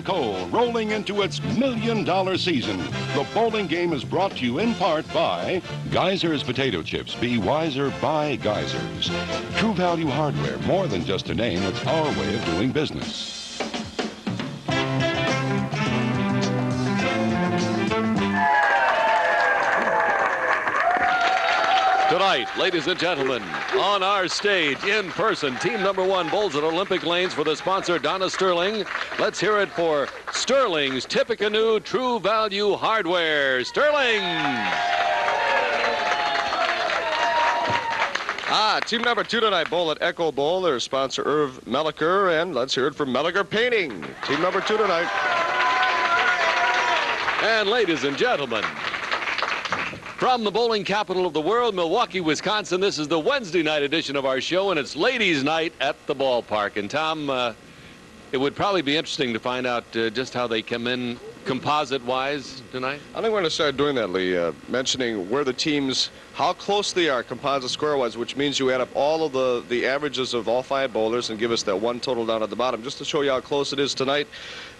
Cole rolling into its $1 million season. The bowling game is brought to you in part by Geysers Potato Chips. Be wiser, buy Geysers. True Value Hardware, more than just a name, it's our way of doing business. Tonight, ladies and gentlemen, on our stage, in person, team number 1 bowls at Olympic Lanes for the sponsor, Donna Sterling. Let's hear it for Sterling's Tippecanoe True Value Hardware. Sterling! Team number 2 tonight bowl at Echo Bowl. Their sponsor, Irv Melicher, and let's hear it for Melicher Painting. Team number 2 tonight. And ladies and gentlemen, from the bowling capital of the world, Milwaukee, Wisconsin, this is the Wednesday night edition of our show, and it's ladies' night at the ballpark. And Tom, it would probably be interesting to find out just how they come in composite-wise tonight. I think we're going to start doing that, Lee, mentioning where the teams, how close they are composite square-wise, which means you add up all of the averages of all 5 bowlers and give us that one total down at the bottom. Just to show you how close it is tonight,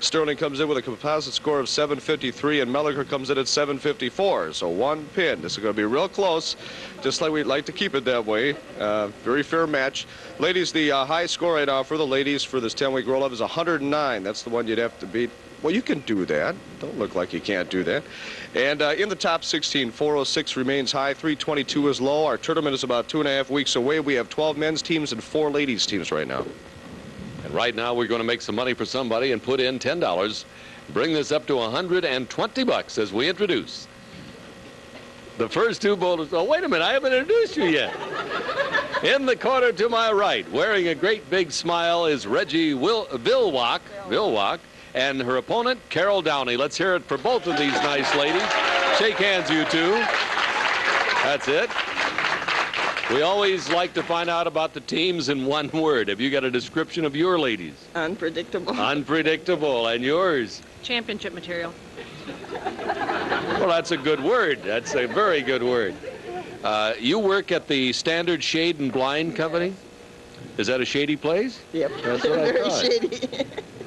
Sterling comes in with a composite score of 753, and Melicher comes in at 754. So 1 pin. This is going to be real close, just like we'd like to keep it that way. Very fair match. Ladies, the high score right now for the ladies for this 10-week roll-up is 109. That's the one you'd have to beat. Well, you can do that. Don't look like you can't do that. And in the top 16, 406 remains high, 322 is low. Our tournament is about 2.5 weeks away. We have 12 men's teams and 4 ladies teams right now. And right now we're going to make some money for somebody and put in $10. Bring this up to $120 as we introduce the first 2 bowlers. Oh, wait a minute, I haven't introduced you yet. In the corner to my right, wearing a great big smile, is Reggie Vilwalk, and her opponent, Carol Downey. Let's hear it for both of these nice ladies. Shake hands, you two. That's it. We always like to find out about the teams in one word. Have you got a description of your ladies? Unpredictable. Unpredictable. And yours? Championship material. Well, that's a good word. That's a very good word. You work at the Standard Shade and Blind Company? Is that a shady place? Yep. That's what I Very thought. shady.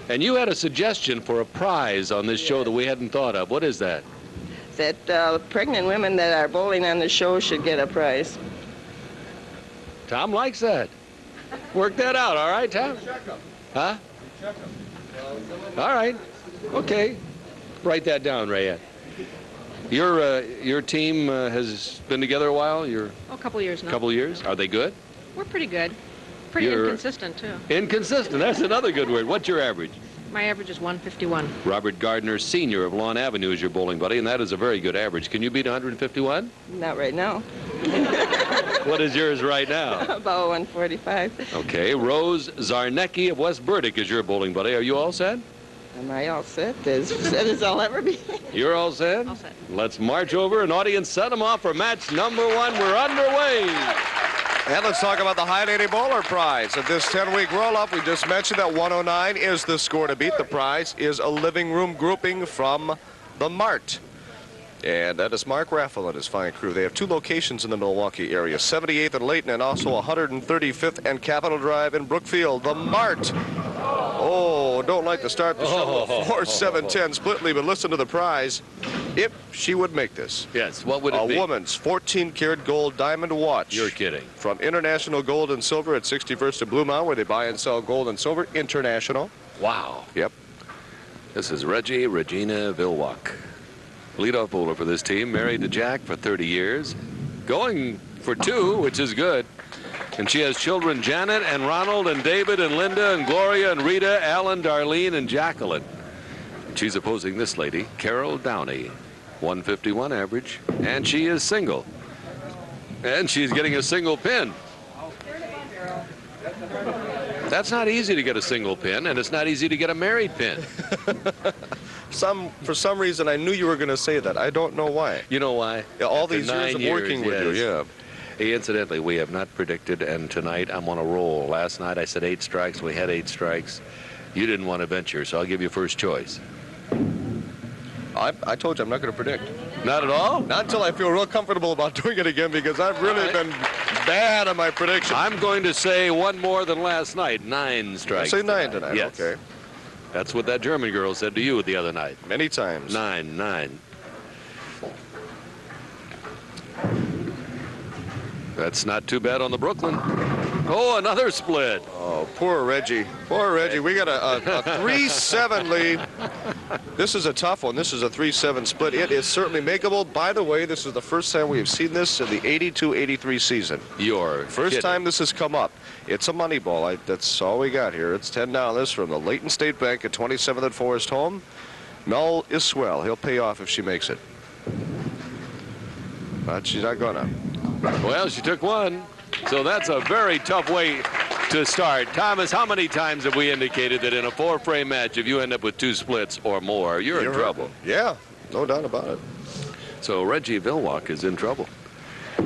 And you had a suggestion for a prize on this show that we hadn't thought of. What is that? That pregnant women that are bowling on the show should get a prize. Tom likes that. Work that out, all right, Tom? Huh? All right. Okay. Write that down, Rayette. Your team has been together a while? A couple years now. A couple years? Are they good? We're pretty good. Pretty inconsistent, too. Inconsistent. That's another good word. What's your average? My average is 151. Robert Gardner, Sr. of Lawn Avenue is your bowling buddy, and that is a very good average. Can you beat 151? Not right now. What is yours right now? About 145. Okay. Rose Zarnecki of West Burdick is your bowling buddy. Are you all set? Am I all set? As set as I'll ever be. You're all set? All set. Let's march over, and audience, set them off for match number 1. We're underway. And let's talk about the High Lady Bowler Prize. Of this 10-week roll-up, we just mentioned that 109 is the score to beat. The prize is a living room grouping from the Mart. And that is Mark Raffel and his fine crew. They have 2 locations in the Milwaukee area, 78th and Layton, and also 135th and Capitol Drive in Brookfield. The Mart. Oh, don't like to start the show. 4-7-10 split lead, but listen to the prize. If she would make this. Yes, what would it be? A woman's 14-karat gold diamond watch. You're kidding. From International Gold and Silver at 61st and Blue Mountain, where they buy and sell gold and silver. International. Wow. Yep. This is Regina Vilwalk. Leadoff bowler for this team, married to Jack for 30 years. Going for 2, which is good. And she has children, Janet and Ronald and David and Linda and Gloria and Rita, Alan, Darlene, and Jacqueline. She's opposing this lady, Carol Downey, 151 average, and she is single. And she's getting a single pin. That's not easy to get a single pin, and it's not easy to get a married pin. For some reason, I knew you were going to say that. I don't know why. You know why? Yeah, all these years of working with you, yeah. Hey, incidentally, we have not predicted, and tonight I'm on a roll. Last night I said 8 strikes. We had 8 strikes. You didn't want to venture, so I'll give you first choice. I told you I'm not going to predict. Not at all? Not until I feel real comfortable about doing it again, because I've really been bad on my predictions. I'm going to say one more than last night, 9 strikes. Say 9 tonight, yes. Okay. That's what that German girl said to you the other night. Many times. 9-9. That's not too bad on the Brooklyn. Oh, another split. Oh, poor Reggie. Poor Reggie. We got a 3-7 lead. This is a tough one. This is a 3-7 split. It is certainly makeable. By the way, this is the first time we have seen this in the 82-83 season. You're First kidding. time this has come up. It's a money ball. That's all we got here. It's $10 from the Layton State Bank at 27th and Forest home. Mel is swell. He'll pay off if she makes it. But she's not gonna. Well, she took one. So that's a very tough way to start. Thomas, how many times have we indicated that in a 4-frame match, if you end up with 2 splits or more, you're in trouble? Yeah, no doubt about it. So Reggie Vilwalk is in trouble.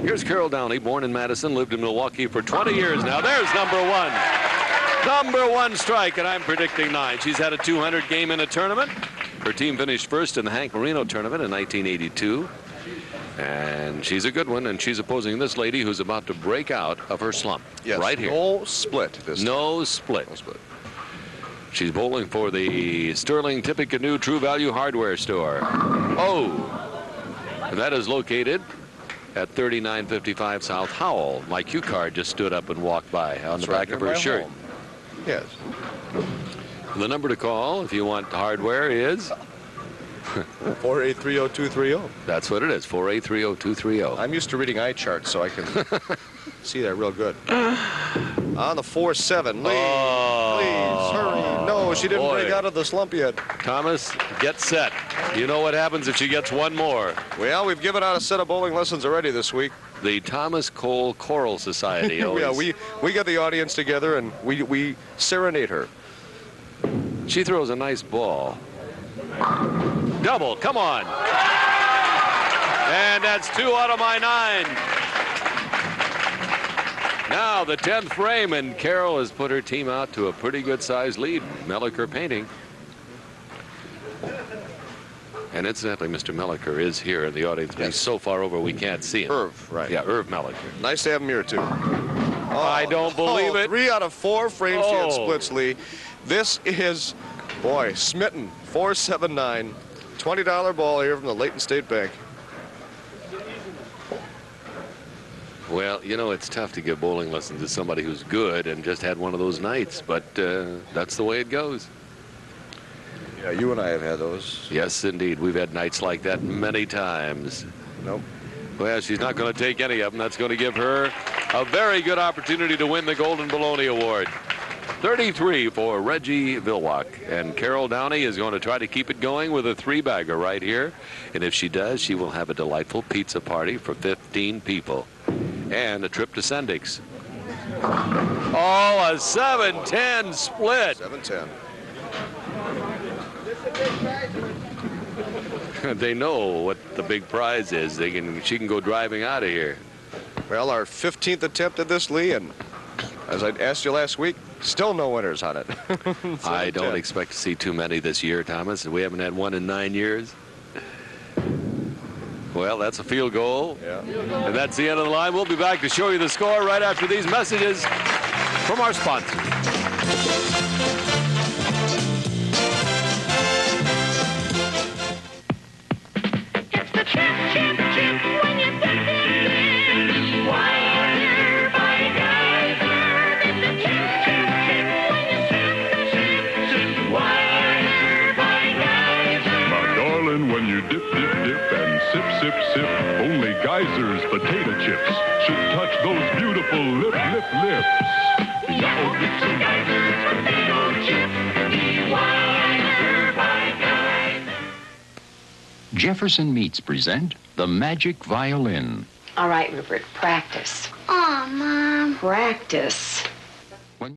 Here's Carol Downey, born in Madison, lived in Milwaukee for 20 years now. There's number 1. Number 1 strike, and I'm predicting 9. She's had a 200 game in a tournament. Her team finished first in the Hank Marino tournament in 1982. And she's a good one, and she's opposing this lady who's about to break out of her slump. Yes, right here. No split this time. No split. No split. She's bowling for the Sterling Tippecanoe True Value Hardware Store. Oh, that is located at 3955 South Howell. My cue card just stood up and walked by on That's the right back of near her my shirt. home. Yes. The number to call if you want hardware is 4830230. That's what it is, 4830230. I'm used to reading eye charts, so I can see that real good. On the 4-7 lead. Oh. Please hurry. No, she didn't Boy. break out of the slump yet. Thomas, get set. You know what happens if she gets one more. Well, we've given out a set of bowling lessons already this week. The Thomas Cole Choral Society. Always. Yeah, we get the audience together and we serenade her. She throws a nice ball. Double, come on. And that's 2 out of my 9. Now the 10th frame, and Carol has put her team out to a pretty good sized lead. Melicher Painting. And incidentally, Mr. Melicher is here in the audience, but he's so far over we can't see him. Irv, right. Yeah, Irv Melicher. Nice to have him here, too. I don't believe it. 3 out of 4 frames she had Oh. splits, Lee. This is, boy, smitten. 4-7-9. $20 ball here from the Layton State Bank. Well, you know, it's tough to give bowling lessons to somebody who's good and just had one of those nights, but that's the way it goes. Yeah, you and I have had those. Yes, indeed. We've had nights like that many times. Nope. Well, she's not going to take any of them. That's going to give her a very good opportunity to win the Golden Bologna Award. 33 for Reggie Vilwalk. And Carol Downey is going to try to keep it going with a 3-bagger right here. And if she does, she will have a delightful pizza party for 15 people. And a trip to Sendik's. Oh, a 7-10 split. 7-10. They know what the big prize is. She can go driving out of here. Well, our 15th attempt at this, Lee, and as I asked you last week, still no winners on it. I don't expect to see too many this year, Thomas. We haven't had one in 9 years. Well, that's a field goal. Yeah. And that's the end of the line. We'll be back to show you the score right after these messages from our sponsors. It's the chip, chip, chip when you dip, dip, dip. Wire by Geyser. It's the chip, chip, chip when you sip, sip, sip. Wire by Geyser. My darling, when you dip, dip, dip and sip, sip, sip, only Geyser's potato chips should touch those beautiful lips. Yellow dips and Geyser's potato chips. Wire by Geyser. Jefferson Meats present The Magic Violin. All right, Rupert, practice. Aw, Mom. Practice.